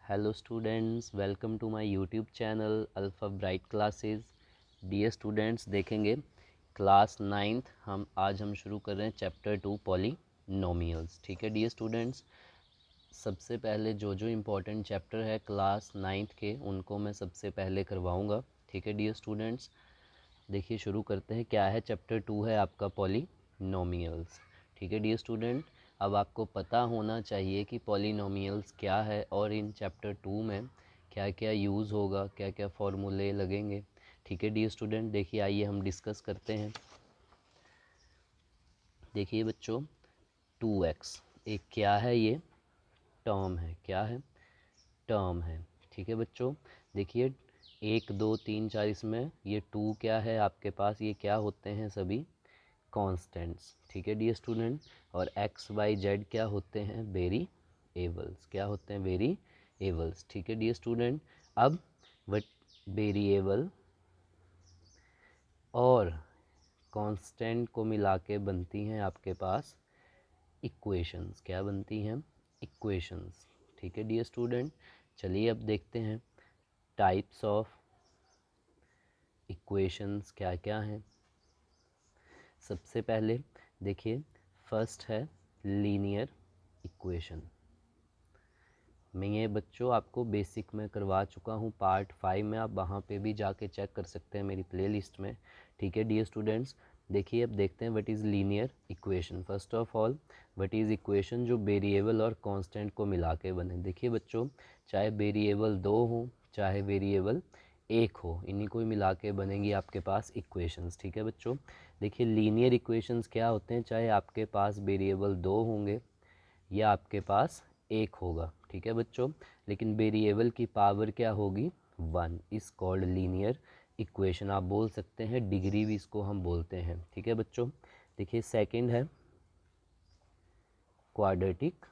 Hello students, welcome to my YouTube channel Alpha Bright Classes. Dear students, देखेंगे class ninth हम शुरू कर रहे हैं चैप्टर 2 पॉलीनोमियल्स। ठीक है डियर स्टूडेंट्स, सबसे पहले जो इम्पोर्टेंट चैप्टर है क्लास नाइन्थ के उनको मैं सबसे पहले करवाऊँगा। ठीक है डियर स्टूडेंट्स, देखिए शुरू करते हैं। क्या है? चैप्टर 2 है आपका पॉलीनोमियल्स। ठीक है डियर स्टूडेंट, अब आपको पता होना चाहिए कि पॉलीनोमियल्स क्या है और इन चैप्टर 2 में क्या क्या यूज़ होगा, क्या क्या फॉर्मूले लगेंगे। ठीक है डियर स्टूडेंट, देखिए आइए हम डिस्कस करते हैं। देखिए बच्चों, 2x एक क्या है? ये टर्म है। क्या है? टर्म है। ठीक है बच्चों, देखिए 1 2 3 4 इसमें ये 2 क्या है आपके पास? ये क्या होते हैं? सभी कॉन्स्टेंट्स। ठीक है डियर स्टूडेंट, और एक्स वाई जेड क्या होते हैं? वेरिएबल्स। क्या होते हैं? वेरिएबल्स। ठीक है डियर स्टूडेंट, अब वट वेरिएबल और कांस्टेंट को मिला के बनती हैं आपके पास इक्वेशंस। क्या बनती हैं? इक्वेशंस। ठीक है डियर स्टूडेंट, चलिए अब देखते हैं टाइप्स ऑफ इक्वेशंस क्या क्या हैं। सबसे पहले देखिए, फर्स्ट है लीनियर इक्वेशन। मैं ये बच्चों आपको बेसिक में करवा चुका हूँ पार्ट 5 में, आप वहाँ पे भी जाके चेक कर सकते हैं मेरी प्लेलिस्ट में। ठीक है डियर स्टूडेंट्स, देखिए अब देखते हैं what is linear equation. First of all, what is equation जो वेरिएबल और कांस्टेंट को मिला के बने। देखिए बच्चों, चाहे वेरिएबल 2 हो चाहे वेरिएबल 1 हो, इन्हीं को ही मिला के बनेंगी आपके पास इक्वेशंस। ठीक है बच्चों, देखिए लीनियर इक्वेशंस क्या होते हैं? चाहे आपके पास वेरिएबल 2 होंगे या आपके पास 1 होगा। ठीक है बच्चों, लेकिन वेरिएबल की पावर क्या होगी? 1 इस कॉल्ड लीनियर इक्वेशन। आप बोल सकते हैं डिग्री भी इसको हम बोलते हैं। ठीक है बच्चों, देखिए सेकंड है क्वाड्रेटिक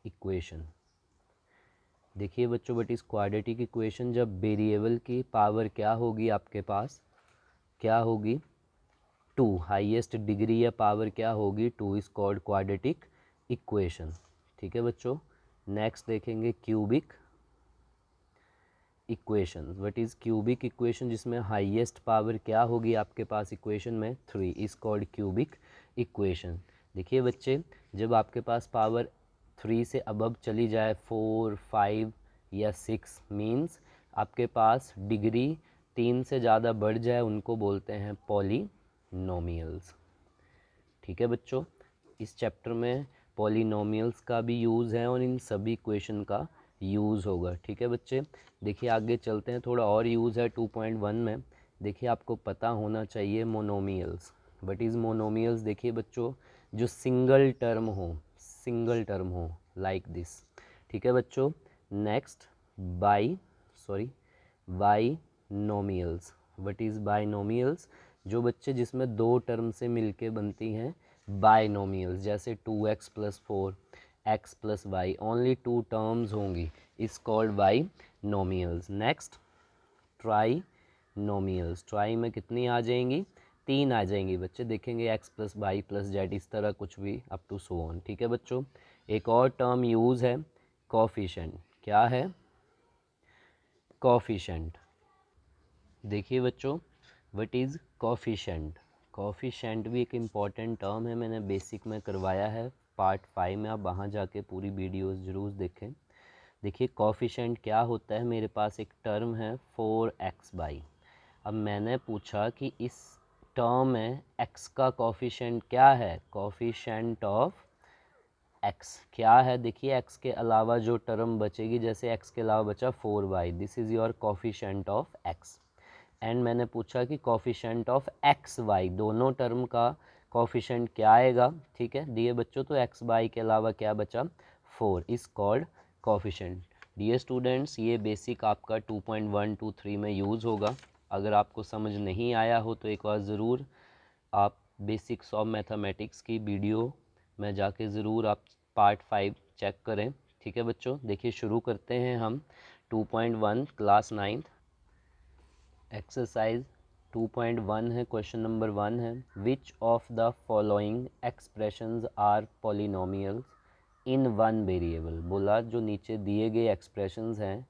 इक्वेशन। देखिए बच्चों, व्हाट इज क्वाड्रेटिक इक्वेशन? जब वेरिएबल की पावर क्या होगी आपके पास? क्या होगी? 2। हाईएस्ट डिग्री या पावर क्या होगी? 2 इज कॉल्ड क्वाड्रेटिक इक्वेशन। ठीक है बच्चों, नेक्स्ट देखेंगे cubic equation. What is cubic equation? जिसमें हाईएस्ट पावर क्या होगी आपके पास इक्वेशन में? 3 इज कॉल्ड क्यूबिक इक्वेशन। देखिए बच्चे, जब आपके पास पावर 3 से अबव चली जाए, 4 5 या 6, मीन्स आपके पास डिग्री 3 से ज़्यादा बढ़ जाए, उनको बोलते हैं पॉलीनोमियल्स। ठीक है बच्चों, इस चैप्टर में पॉलीनोमियल्स का भी यूज़ है और इन सभी इक्वेशन का यूज़ होगा। ठीक है बच्चे, देखिए आगे चलते हैं, थोड़ा और यूज़ है 2.1 में। देखिए आपको पता होना चाहिए मोनोमियल्स। What is monomials? देखिए बच्चों, जो सिंगल टर्म हो लाइक दिस। ठीक है बच्चों, next binomials. What is binomials? जो बच्चे जिसमें 2 टर्म से मिलके बनती हैं बाइनोमियल्स, जैसे 2x + 4 x + y, only 2 terms होंगी, इस called binomials. Next trinomials. Try में कितनी आ जाएंगी? 3 आ जाएंगी बच्चे। देखेंगे x + y + z, इस तरह कुछ भी अप टू सो ऑन। ठीक है बच्चों, एक और टर्म यूज़ है कोफिशिएंट। क्या है? कोफिशिएंट। देखिए बच्चों, व्हाट इज़ कोफिशिएंट? कोफिशिएंट भी एक इम्पॉर्टेंट टर्म है, मैंने बेसिक में करवाया है पार्ट 5 में, आप वहाँ जाके पूरी वीडियोस ज़रूर देखें। देखिए कोफिशिएंट क्या होता है? मेरे पास एक टर्म है 4x/। अब मैंने पूछा कि इस टर्म में x का कोफिशिएंट क्या है? कोफिशिएंट ऑफ x क्या है? देखिए x के अलावा जो टर्म बचेगी, जैसे x के अलावा बचा 4y, this is your coefficient of x। And मैंने पूछा कि कोफिशिएंट ऑफ एक्स वाई, दोनों टर्म का कोफिशिएंट क्या आएगा? ठीक है दिए बच्चों, तो एक्स वाई के अलावा क्या बचा? 4 is called coefficient. Dear students, ये बेसिक आपका 2.123 में यूज़ होगा। अगर आपको समझ नहीं आया हो तो एक बार ज़रूर आप बेसिक्स ऑफ मैथमेटिक्स की वीडियो में जाके ज़रूर आप पार्ट 5 चेक करें। ठीक है बच्चों, देखिए शुरू करते हैं हम 2.1 क्लास 9 एक्सरसाइज 2.1 है। क्वेश्चन नंबर 1 है, which of the following expressions are polynomials? In one variable, बोला जो नीचे दिए गए एक्सप्रेशंस हैं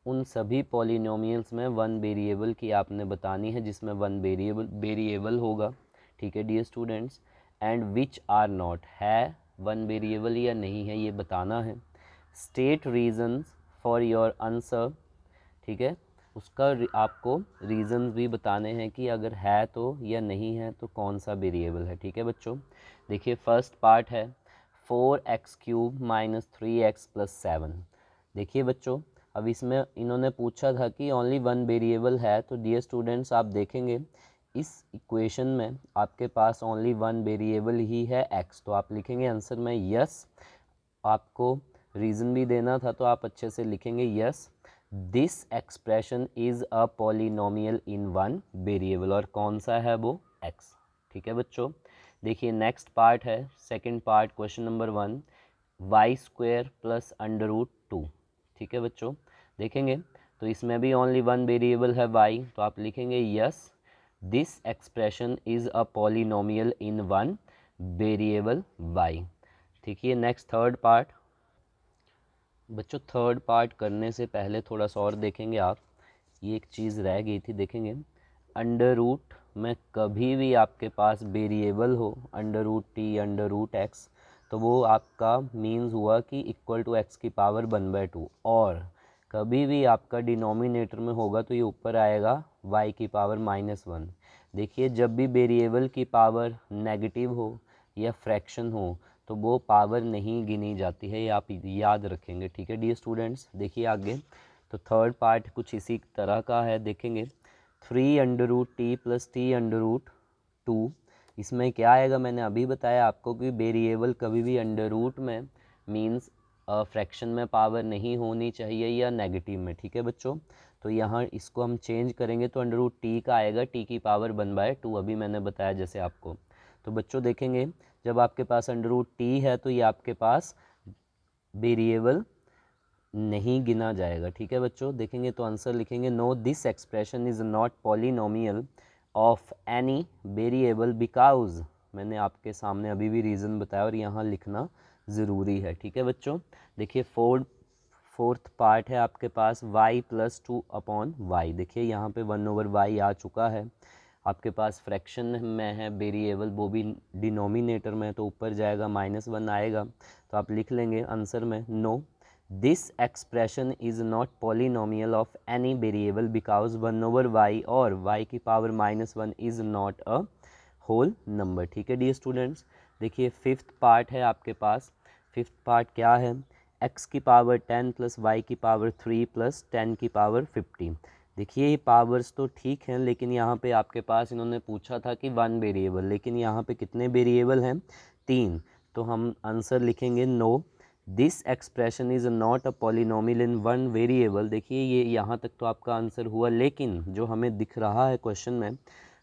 उन सभी पॉलिनोमियल्स में वन वेरिएबल की आपने बतानी है, जिसमें वन वेरिएबल होगा। ठीक है dear students, and which are not, है वन वेरिएबल या नहीं है ये बताना है। State reasons for your answer, ठीक है, उसका आपको रीजंस भी बताने हैं कि अगर है तो या नहीं है तो कौन सा वेरिएबल है। ठीक है बच्चों, देखिए फर्स्ट पार्ट है 4x³ माइनस 3x प्लस 7। देखिए बच्चों, अब इसमें इन्होंने पूछा था कि ओनली वन वेरिएबल है, तो डियर स्टूडेंट्स आप देखेंगे इस इक्वेशन में आपके पास ओनली वन वेरिएबल ही है x, तो आप लिखेंगे आंसर में यस। आपको रीज़न भी देना था तो आप अच्छे से लिखेंगे yes this expression is a polynomial in one variable, और कौन सा है वो x। ठीक है बच्चों, देखिए नेक्स्ट पार्ट है second part question number 1 y² plus √2। ठीक है बच्चों, देखेंगे तो इसमें भी ओनली वन वेरिएबल है y, तो आप लिखेंगे yes this expression is a polynomial in one variable y। ठीक है, नेक्स्ट थर्ड पार्ट। बच्चों थर्ड पार्ट करने से पहले थोड़ा सा और देखेंगे आप, ये एक चीज़ रह गई थी, देखेंगे अंडर रूट में कभी भी आपके पास वेरिएबल हो √t √x, तो वो आपका मीन्स हुआ कि इक्वल टू x की पावर 1/2, और कभी भी आपका डिनोमिनेटर में होगा तो ये ऊपर आएगा y की पावर -1। देखिए जब भी वेरिएबल की पावर नेगेटिव हो या फ्रैक्शन हो तो वो पावर नहीं गिनी जाती है, ये आप याद रखेंगे। ठीक है डियर स्टूडेंट्स, देखिए आगे तो थर्ड पार्ट कुछ इसी तरह का है, देखेंगे 3√t प्लस t√2। इसमें क्या आएगा, मैंने अभी बताया आपको कि वेरिएबल कभी भी अंडर रूट में मीन्स फ्रैक्शन में पावर नहीं होनी चाहिए या नेगेटिव में। ठीक है बच्चों, तो यहाँ इसको हम चेंज करेंगे तो √t का आएगा t की पावर 1/2, अभी मैंने बताया जैसे आपको। तो बच्चों देखेंगे जब आपके पास √t है तो ये आपके पास वेरिएबल नहीं गिना जाएगा। ठीक है बच्चों, देखेंगे तो आंसर लिखेंगे no this expression is not polynomial of any variable because, मैंने आपके सामने अभी भी रीज़न बताया और यहाँ लिखना ज़रूरी है। ठीक है बच्चों, देखिए फोर्थ पार्ट है आपके पास y + 2/y। देखिए यहाँ पे 1/y आ चुका है, आपके पास फ्रैक्शन में है वेरिएबल, वो भी डिनोमिनेटर में, तो ऊपर जाएगा -1 आएगा, तो आप लिख लेंगे आंसर में no this expression is not polynomial of any variable because 1/y और y की power -1 is not a whole number. ठीक है डियर स्टूडेंट्स, देखिए फिफ्थ पार्ट है आपके पास। फिफ्थ पार्ट क्या है, x की पावर 10 प्लस y की पावर 3 प्लस 10 की पावर 50। देखिए ये पावर्स तो ठीक हैं, लेकिन यहाँ पे आपके पास इन्होंने पूछा था कि वन वेरिएबल, लेकिन यहाँ पे कितने वेरिएबल हैं, 3, तो हम आंसर लिखेंगे no this expression is not a polynomial in one variable. देखिए ये यहाँ तक तो आपका आंसर हुआ, लेकिन जो हमें दिख रहा है क्वेश्चन में,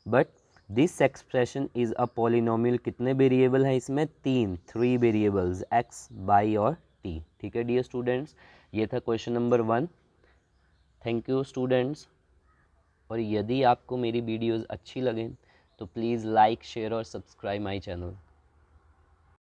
but this expression is a polynomial, कितने वेरिएबल हैं इसमें, 3 वेरिएबल्स x, y और t। ठीक है डियर स्टूडेंट्स, ये था question number 1। Thank you students, और यदि आपको मेरी वीडियोज़ अच्छी लगें तो प्लीज़ लाइक शेयर और सब्सक्राइब माई चैनल।